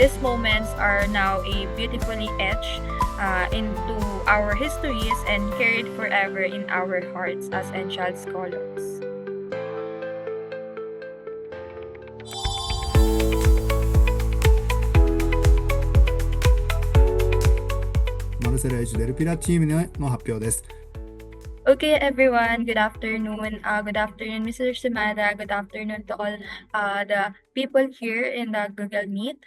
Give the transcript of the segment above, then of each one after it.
these moments are now a beautifully etched into our histories and carried forever in our hearts as Enchant scholars.マルセル H デルピラチームの発表です。Okay, everyone. Good afternoon. Good afternoon, Mr. Simada. Good afternoon to all the people here in the Google Meet.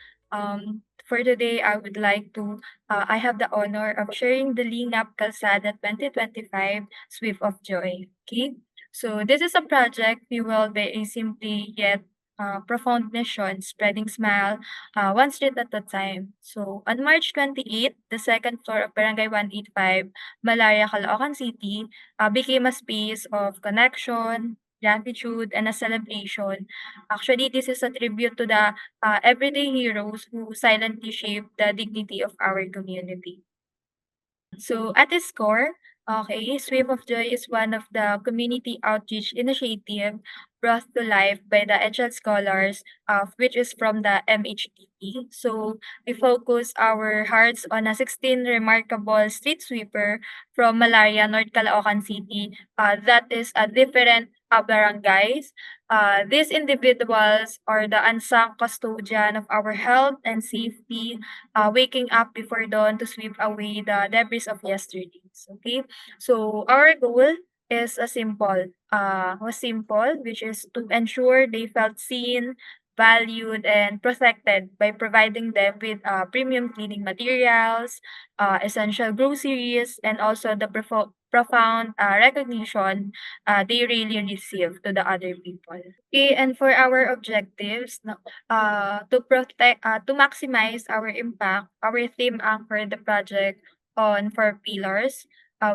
For today, I would like to, I have the honor of sharing the Lingap Calzada 2025 Swift of Joy. Okay, so this is a project fueled by a simply yet profound mission, spreading smile one street at a time. So on March 28th, the second floor of Barangay 185, Malaya, Caloocan City, became a space of connection, gratitude, and a celebration. Actually, this is a tribute to the everyday heroes who silently shaped the dignity of our community. So at its core, okay, Swim of Joy is one of the community outreach initiative brought to life by the Edgel Scholars, which is from the MHTP. So we focus our hearts on a 16 remarkable street sweeper from Malaria, North Caloocan City. That is a different barangays. These individuals are the unsung custodian of our health and safety, waking up before dawn to sweep away the debris of yesterdays. Okay, so our goal is a simple, which is to ensure they felt seen, valued, and protected by providing them with premium cleaning materials, essential groceries, and also the profound recognition they really receive to the other people. Okay, and for our objectives, no, to maximize our impact, our theme anchored the project on four pillars,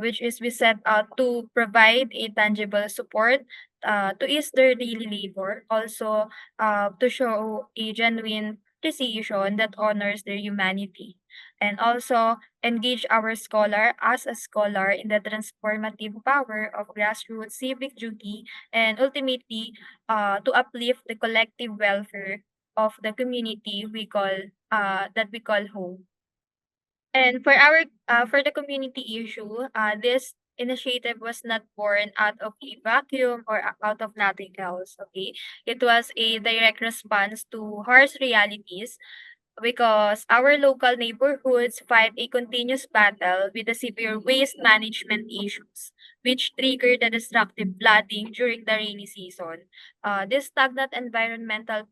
which is we set out to provide a tangible support to ease their daily labor, also to show a genuine appreciation that honors their humanity, and also engage our scholar as a scholar in the transformative power of grassroots civic duty, and ultimately to uplift the collective welfare of the community we call home. And for the community issue, this initiative was not born out of a vacuum or out of nothing else. Okay, it was a direct response to harsh realities because our local neighborhoods fight a continuous battle with the severe waste management issues, which trigger the destructive flooding during the rainy season. This stagnant environmental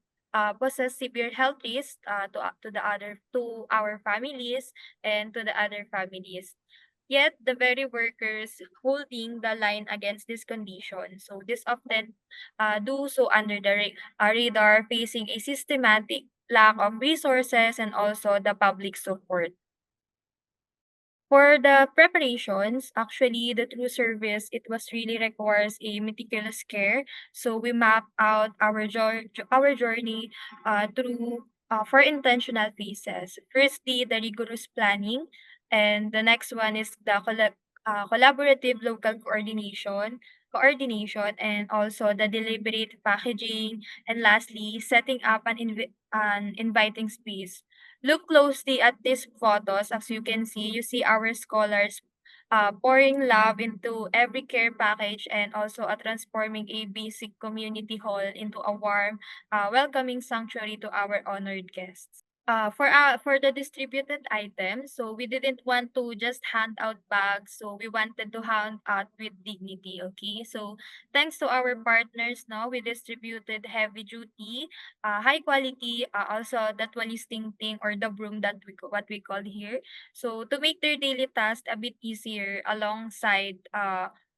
poses severe health risks to our families and to the other families. Yet the very workers holding the line against this condition. So this often do so under the radar, facing a systematic lack of resources and also the public support. For the preparations, actually the true service, it was really requires a meticulous care. So we map out our journey through four intentional phases. Firstly, the rigorous planning, and the next one is the collaborative local coordination, and also the deliberate packaging, and lastly, setting up an inviting space. Look closely at these photos. As you can see, you see our scholars pouring love into every care package, and also transforming a basic community hall into a warm, welcoming sanctuary to our honored guests. For the distributed items, so we didn't want to just hand out bags, so we wanted to hand out with dignity. Okay, so thanks to our partners, now we distributed heavy duty, high quality, also that toilisting thing or the broom that what we call here. So to make their daily task a bit easier, alongside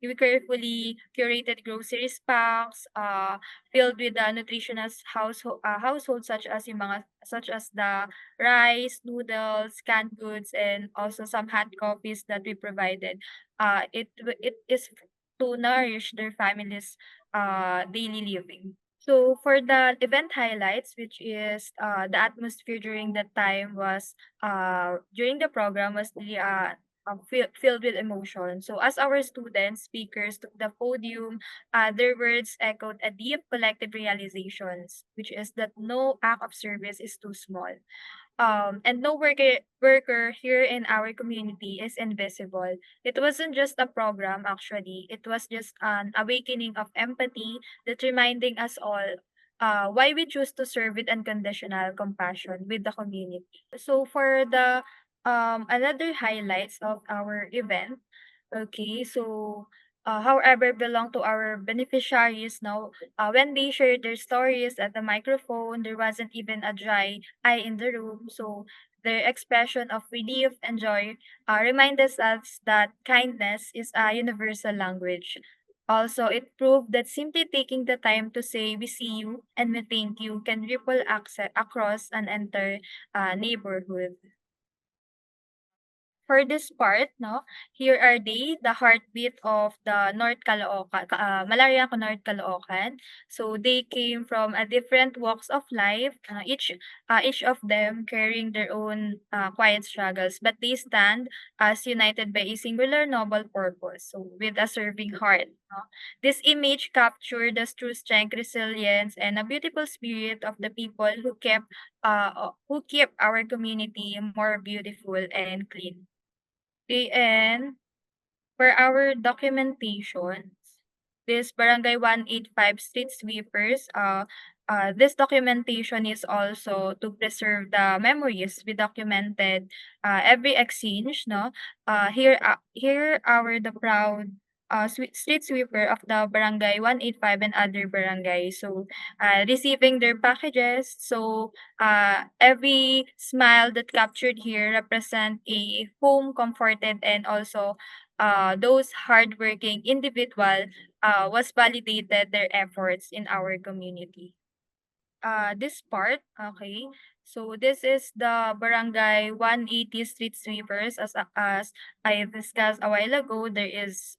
we carefully curated groceries packs, filled with the nutritious household, such as the rice, noodles, canned goods, and also some hot coffees that we provided. It is to nourish their families' daily living. So for the event highlights, which is the atmosphere during that time was during the program was really filled with emotion. So as our students, speakers took the podium, their words echoed a deep collective realizations, which is that no act of service is too small. And no worker here in our community is invisible. It wasn't just a program, actually. It was just an awakening of empathy that reminding us all why we choose to serve with unconditional compassion with the community. So for the another highlights of our event, okay, so however belong to our beneficiaries now. When they shared their stories at the microphone, there wasn't even a dry eye in the room. So their expression of relief and joy reminds us that kindness is a universal language. Also, it proved that simply taking the time to say we see you and we thank you can ripple access across an entire neighborhood. For this part, no, here are they, the heartbeat of the North Caloocan, Malaria North Caloocan. So they came from a different walks of life, each of them carrying their own quiet struggles, but they stand as united by a singular noble purpose. So with a serving heart. No? This image captured the true strength, resilience, and a beautiful spirit of the people who keep our community more beautiful and clean. And for our documentation, this Barangay 185 Street Sweepers, this documentation is also to preserve the memories we documented every exchange, no? Here our the proud street sweeper of the Barangay 185 and other barangays. So, receiving their packages. So, every smile that captured here represent a home comforted and also those hardworking individual was validated their efforts in our community. This part, okay. So this is the Barangay 180 Street Sweepers. As I discussed a while ago, there is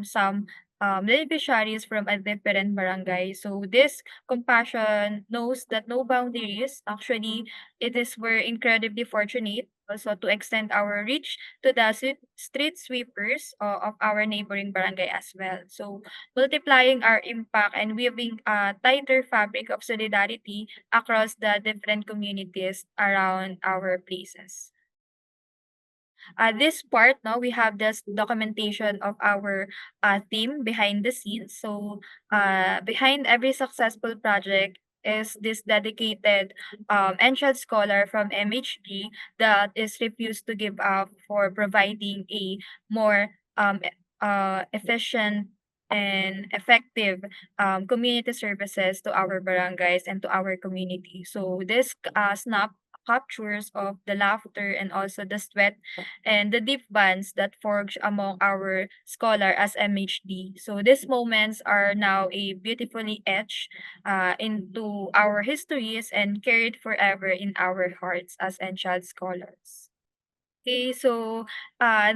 some beneficiaries from a different barangay. So this compassion knows that no boundaries. Actually, it is we're incredibly fortunate also to extend our reach to the street sweepers of our neighboring barangay as well. So multiplying our impact and weaving a tighter fabric of solidarity across the different communities around our places. This part, no, we have this documentation of our team behind the scenes. So, behind every successful project is this dedicated Enshad scholar from MHG that is refused to give up for providing a more efficient and effective community services to our barangays and to our community. So this snap captures of the laughter and also the sweat and the deep bonds that forged among our scholar as MHD. So these moments are now a beautifully etched into our histories and carried forever in our hearts as Enchad scholars. Okay, so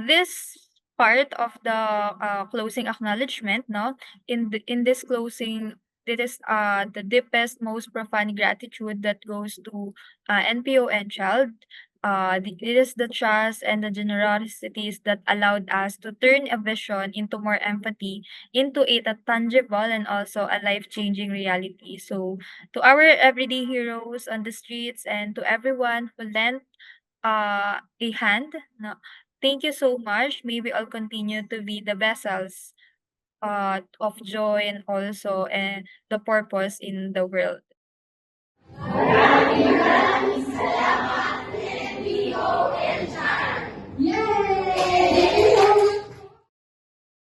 this part of the closing acknowledgement, no, in this closing, this is the deepest, most profound gratitude that goes to NPO and child. It is the trust and the generosities that allowed us to turn a vision into more empathy, into a tangible and also a life-changing reality. So, to our everyday heroes on the streets and to everyone who lent a hand. No. Thank you so much. May we all continue to be the vessels of joy and also and the purpose in the world.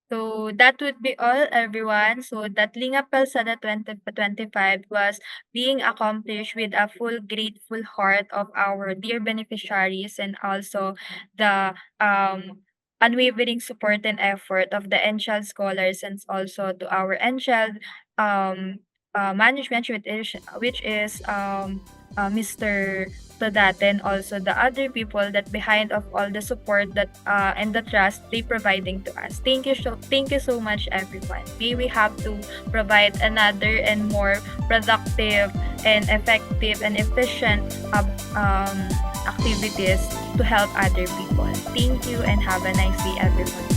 So that would be all, everyone. So that Linga Palsada 2025 was being accomplished with a full grateful heart of our dear beneficiaries and also the unwavering support and effort of the NCHEL scholars and also to our NCHEL management which is Mr. Todate and also the other people that behind of all the support that and the trust they providing to us. Thank you so much, everyone. May we have to provide another and more productive and effective and efficient activities to help other people. Thank you and have a nice day, everyone.